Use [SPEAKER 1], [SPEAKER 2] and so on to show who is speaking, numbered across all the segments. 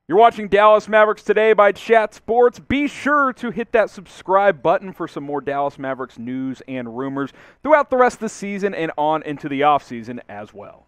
[SPEAKER 1] You're watching Dallas Mavericks Today by Chat Sports. Be sure to hit that subscribe button for some more Dallas Mavericks news and rumors throughout the rest of the season and on into the offseason as well.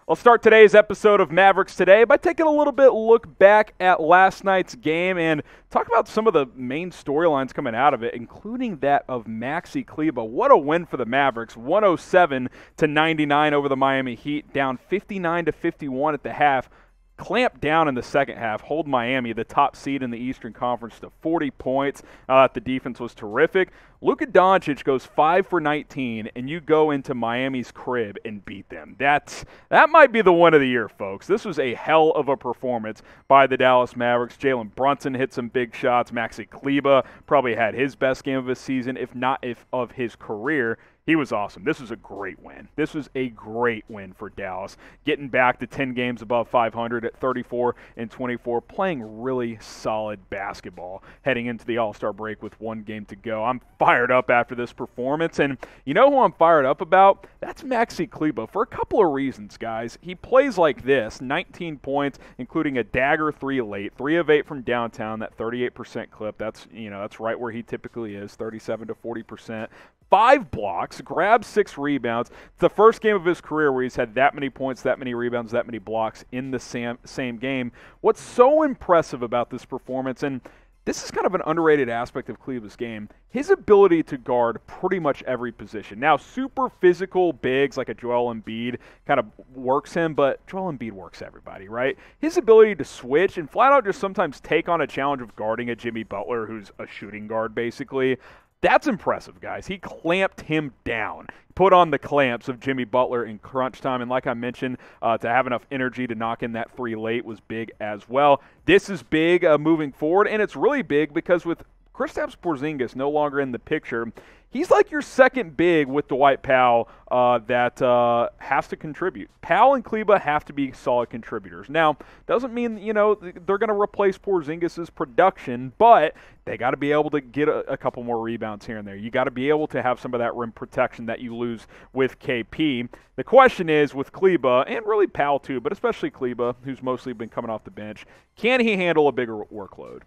[SPEAKER 1] I'll start today's episode of Mavericks Today by taking a little bit look back at last night's game and talk about some of the main storylines coming out of it, including that of Maxi Kleber. What a win for the Mavericks, 107-99 over the Miami Heat, down 59-51 at the half. Clamped down in the second half, hold Miami, the top seed in the Eastern Conference, to 40 points. The defense was terrific. Luka Doncic goes 5 for 19, and you go into Miami's crib and beat them. That might be the one of the year, folks. This was a hell of a performance by the Dallas Mavericks. Jalen Brunson hit some big shots. Maxi Kleber probably had his best game of his season, if not of his career. He was awesome. This was a great win. This was a great win for Dallas. Getting back to 10 games above 500 at 34-24, playing really solid basketball heading into the All-Star break with one game to go. I'm fired up after this performance, and you know who I'm fired up about? That's Maxi Kleber for a couple of reasons, guys. He plays like this, 19 points, including a dagger 3 late, 3 of 8 from downtown, that 38% clip. That's right where he typically is, 37 to 40%. 5 blocks, grabs 6 rebounds. It's the first game of his career where he's had that many points, that many rebounds, that many blocks in the same game. What's so impressive about this performance, and this is kind of an underrated aspect of Kleber's game, his ability to guard pretty much every position. Now, super physical bigs like a Joel Embiid kind of works him, but Joel Embiid works everybody, right? His ability to switch and flat out just sometimes take on a challenge of guarding a Jimmy Butler, who's a shooting guard basically, that's impressive, guys. He clamped him down, put on the clamps of Jimmy Butler in crunch time, and like I mentioned, to have enough energy to knock in that 3 late was big as well. This is big moving forward, and it's really big because with Kristaps Porzingis no longer in the picture, he's like your second big with Dwight Powell that has to contribute. Powell and Kleber have to be solid contributors. Now, doesn't mean, they're going to replace Porzingis' production, but they got to be able to get a couple more rebounds here and there. You got to be able to have some of that rim protection that you lose with KP. The question is with Kleber, and really Powell too, but especially Kleber, who's mostly been coming off the bench, can he handle a bigger workload?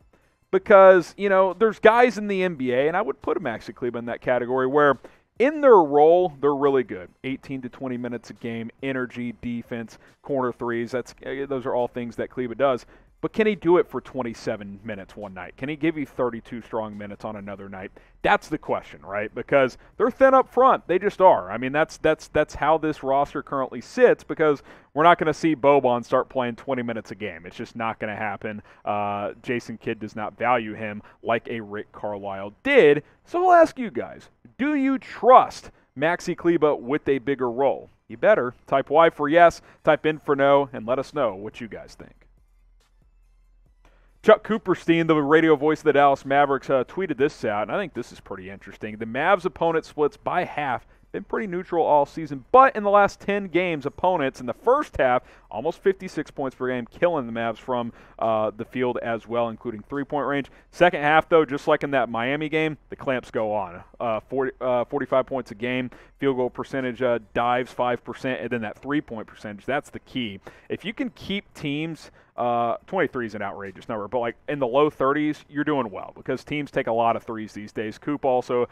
[SPEAKER 1] Because, there's guys in the NBA, and I would put a Maxi Kleber in that category, where in their role, they're really good. 18 to 20 minutes a game, energy, defense, corner threes. Those are all things that Kleber does. But can he do it for 27 minutes one night? Can he give you 32 strong minutes on another night? That's the question, right? Because they're thin up front. They just are. I mean, that's how this roster currently sits, because we're not going to see Boban start playing 20 minutes a game. It's just not going to happen. Jason Kidd does not value him like a Rick Carlisle did. So I'll ask you guys, do you trust Maxi Kleber with a bigger role? You better. Type Y for yes, type in for no, and let us know what you guys think. Chuck Cooperstein, the radio voice of the Dallas Mavericks, tweeted this out, and I think this is pretty interesting. The Mavs opponent splits by half. Been pretty neutral all season, but in the last 10 games, opponents in the first half, almost 56 points per game, killing the Mavs from the field as well, including three-point range. Second half, though, just like in that Miami game, the clamps go on. 45 points a game, field goal percentage dives 5%, and then that three-point percentage, that's the key. If you can keep teams, 23 is an outrageous number, but like in the low 30s, you're doing well, because teams take a lot of threes these days. Coop also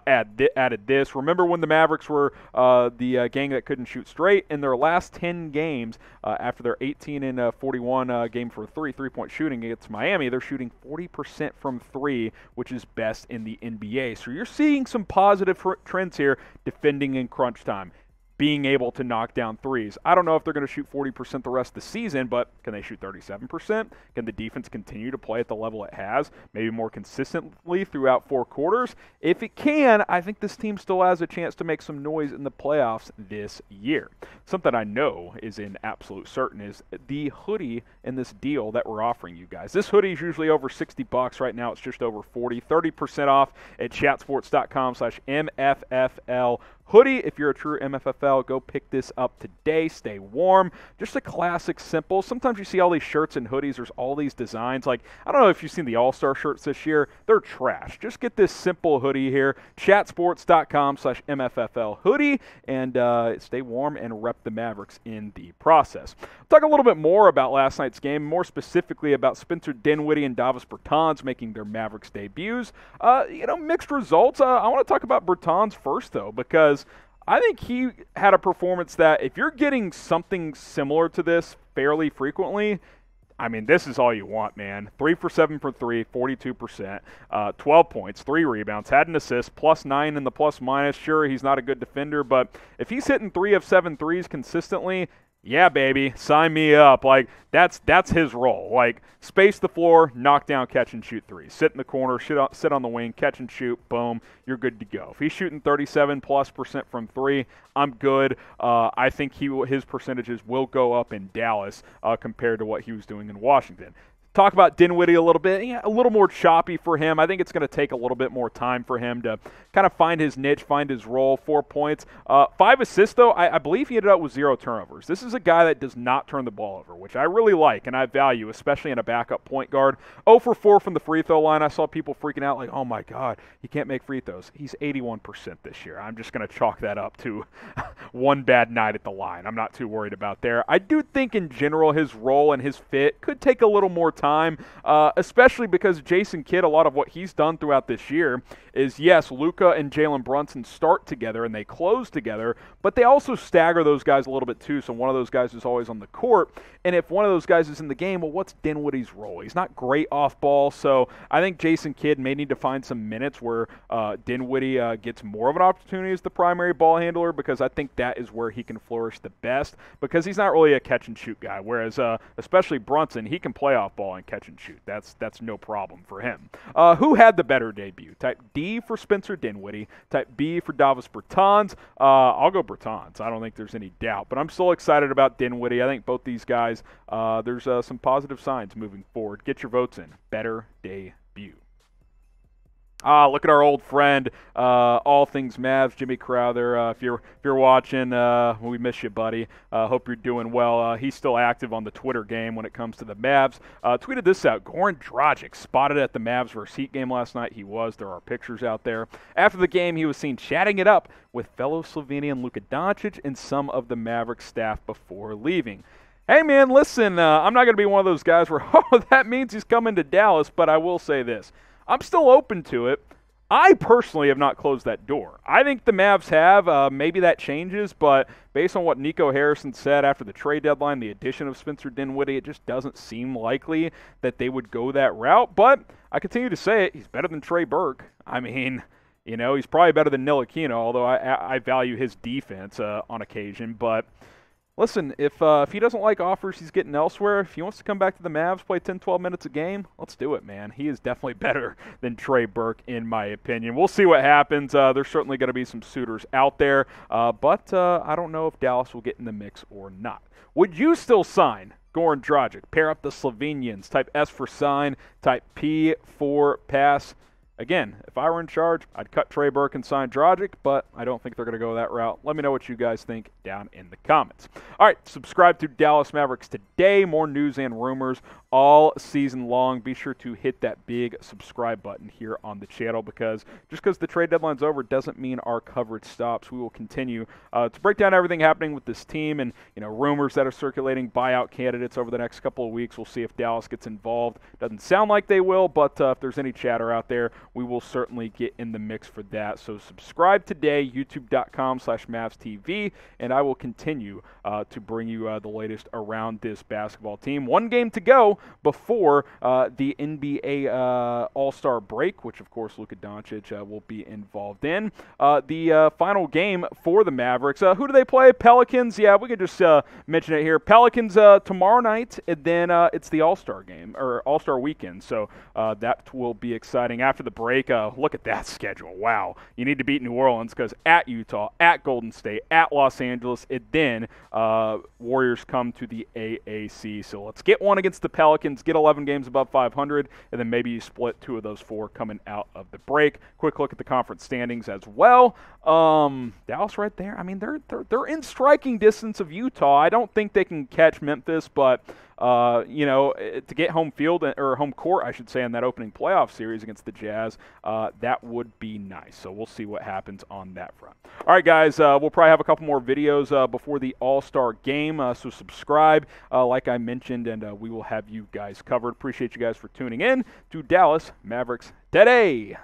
[SPEAKER 1] added this. Remember when the Mavericks were the gang that couldn't shoot straight? In their last 10 games, after their 18-41 game for three-point shooting against Miami, they're shooting 40% from 3, which is best in the NBA. So you're seeing some positive trends here, defending in crunch time, being able to knock down threes. I don't know if they're going to shoot 40% the rest of the season, but can they shoot 37%? Can the defense continue to play at the level it has, maybe more consistently throughout 4 quarters? If it can, I think this team still has a chance to make some noise in the playoffs this year. Something I know is in absolute certain is the hoodie in this deal that we're offering you guys. This hoodie is usually over $60. Right now it's just over 40, 30% off at chatsports.com/MFFL hoodie. If you're a true MFFL, go pick this up today. Stay warm. Just a classic, simple. Sometimes you see all these shirts and hoodies. There's all these designs. Like, I don't know if you've seen the All-Star shirts this year. They're trash. Just get this simple hoodie here. chatsports.com/MFFL hoodie, and stay warm and rep the Mavericks in the process. Talk a little bit more about last night's game, more specifically about Spencer Dinwiddie and Davis Bertans making their Mavericks debuts. Mixed results. I want to talk about Bertans first, though, because I think he had a performance that if you're getting something similar to this fairly frequently, I mean, this is all you want, man. 3 for 7 for 3, 42%, 12 points, 3 rebounds, had an assist, +9 in the plus-minus. Sure, he's not a good defender, but if he's hitting 3 of 7 threes consistently, yeah, baby, sign me up. Like, that's his role. Like, space the floor, knock down, catch and shoot threes. Sit in the corner, sit on the wing, catch and shoot, boom, you're good to go. If he's shooting 37+% from 3, I'm good. I think his percentages will go up in Dallas compared to what he was doing in Washington. Talk about Dinwiddie a little bit. Yeah, a little more choppy for him. I think it's going to take a little bit more time for him to kind of find his niche, find his role. 4 points. 5 assists, though. I believe he ended up with 0 turnovers. This is a guy that does not turn the ball over, which I really like and I value, especially in a backup point guard. 0 for 4 from the free throw line. I saw people freaking out like, oh, my God, he can't make free throws. He's 81% this year. I'm just going to chalk that up to one bad night at the line. I'm not too worried about there. I do think, in general, his role and his fit could take a little more time, especially because Jason Kidd, a lot of what he's done throughout this year is, yes, Luka and Jalen Brunson start together and they close together, but they also stagger those guys a little bit too, so one of those guys is always on the court, and if one of those guys is in the game, well, what's Dinwiddie's role? He's not great off ball, so I think Jason Kidd may need to find some minutes where Dinwiddie gets more of an opportunity as the primary ball handler, because I think that is where he can flourish the best, because he's not really a catch-and-shoot guy, whereas especially Brunson, he can play off ball and catch and shoot. That's no problem for him. Who had the better debut? Type D for Spencer Dinwiddie. Type B for Davis Bertans. I'll go Bertans. I don't think there's any doubt. But I'm still excited about Dinwiddie. I think both these guys, there's some positive signs moving forward. Get your votes in. Better debut. Look at our old friend, all things Mavs, Jimmy Crowther. If you're watching, we miss you, buddy. Hope you're doing well. He's still active on the Twitter game when it comes to the Mavs. Tweeted this out. Goran Dragic spotted at the Mavs versus Heat game last night. He was. There are pictures out there. After the game, he was seen chatting it up with fellow Slovenian Luka Doncic and some of the Mavericks staff before leaving. Hey, man, listen, I'm not going to be one of those guys where, that means he's coming to Dallas, but I will say this. I'm still open to it. I personally have not closed that door. I think the Mavs have. Maybe that changes, but based on what Nico Harrison said after the trade deadline, the addition of Spencer Dinwiddie, it just doesn't seem likely that they would go that route. But I continue to say it. He's better than Trey Burke. I mean, he's probably better than Ntilikina, although I value his defense on occasion. But listen, if he doesn't like offers he's getting elsewhere, if he wants to come back to the Mavs, play 10, 12 minutes a game, let's do it, man. He is definitely better than Trey Burke, in my opinion. We'll see what happens. There's certainly going to be some suitors out there, but I don't know if Dallas will get in the mix or not. Would you still sign Goran Dragic? Pair up the Slovenians. Type S for sign. Type P for pass. Again, if I were in charge, I'd cut Trey Burke and sign Dragic, but I don't think they're going to go that route. Let me know what you guys think down in the comments. All right, subscribe to Dallas Mavericks Today. More news and rumors all season long. Be sure to hit that big subscribe button here on the channel, because just because the trade deadline's over doesn't mean our coverage stops. We will continue to break down everything happening with this team and rumors that are circulating, buyout candidates over the next couple of weeks. We'll see if Dallas gets involved. Doesn't sound like they will, but if there's any chatter out there, we will certainly get in the mix for that. So subscribe today, youtube.com/MavsTV, and I will continue to bring you the latest around this basketball team. One game to go before the NBA All-Star break, which, of course, Luka Doncic will be involved in. The final game for the Mavericks. Who do they play? Pelicans. Yeah, we could just mention it here. Pelicans tomorrow night, and then it's the All-Star game, or All-Star weekend. So that will be exciting. After the break, look at that schedule. Wow. You need to beat New Orleans, because at Utah, at Golden State, at Los Angeles, and then Warriors come to the AAC. So let's get one against the Pelicans. Pelicans get 11 games above 500, and then maybe you split 2 of those 4 coming out of the break. Quick look at the conference standings as well. Dallas right there. I mean, they're in striking distance of Utah. I don't think they can catch Memphis, but to get home field or home court, I should say, in that opening playoff series against the Jazz, that would be nice. So we'll see what happens on that front. All right, guys, we'll probably have a couple more videos before the All-Star game, so subscribe, like I mentioned, and we will have you guys covered. Appreciate you guys for tuning in to Dallas Mavericks Today.